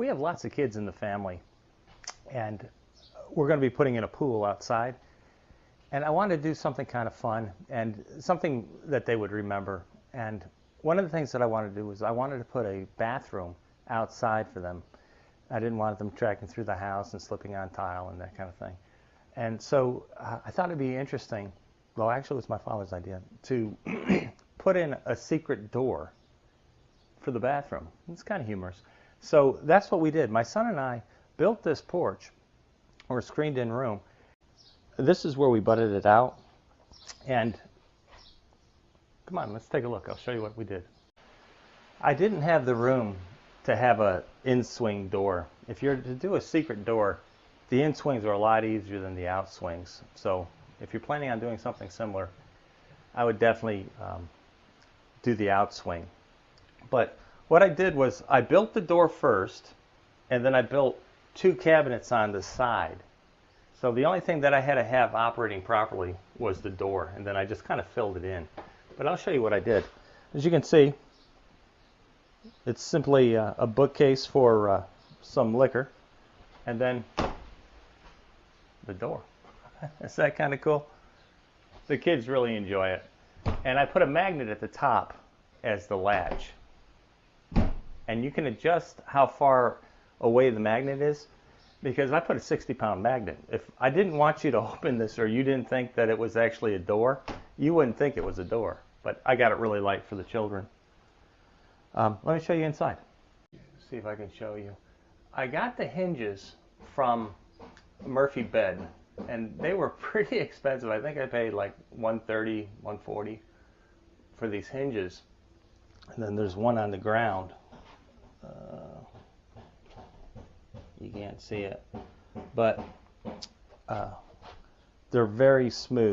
We have lots of kids in the family, and we're going to be putting in a pool outside. And I wanted to do something kind of fun and something that they would remember. And one of the things that I wanted to do was I wanted to put a bathroom outside for them. I didn't want them trekking through the house and slipping on tile and that kind of thing. And so I thought it'd be interesting, well, actually it was my father's idea, to put in a secret door for the bathroom. It's kind of humorous. So that's what we did. My son and I built this porch, or a screened-in room. This is where we butted it out. And come on, let's take a look. I'll show you what we did. I didn't have the room to have a in-swing door. If you're to do a secret door, the in-swings are a lot easier than the out-swings. So if you're planning on doing something similar, I would definitely do the out-swing. But what I did was I built the door first, and then I built 2 cabinets on the side. So the only thing that I had to have operating properly was the door, and then I just kind of filled it in. But I'll show you what I did. As you can see, it's simply a bookcase for some liquor, and then the door. Is that kind of cool? The kids really enjoy it. And I put a magnet at the top as the latch. And you can adjust how far away the magnet is, because I put a 60-pound magnet. If I didn't want you to open this, or you didn't think that it was actually a door, you wouldn't think it was a door. But I got it really light for the children. Let me show you inside. See if I can show you. I got the hinges from Murphy Bed, and they were pretty expensive. I think I paid like $130, $140 for these hinges. And then there's one on the ground. You can't see it, but they're very smooth.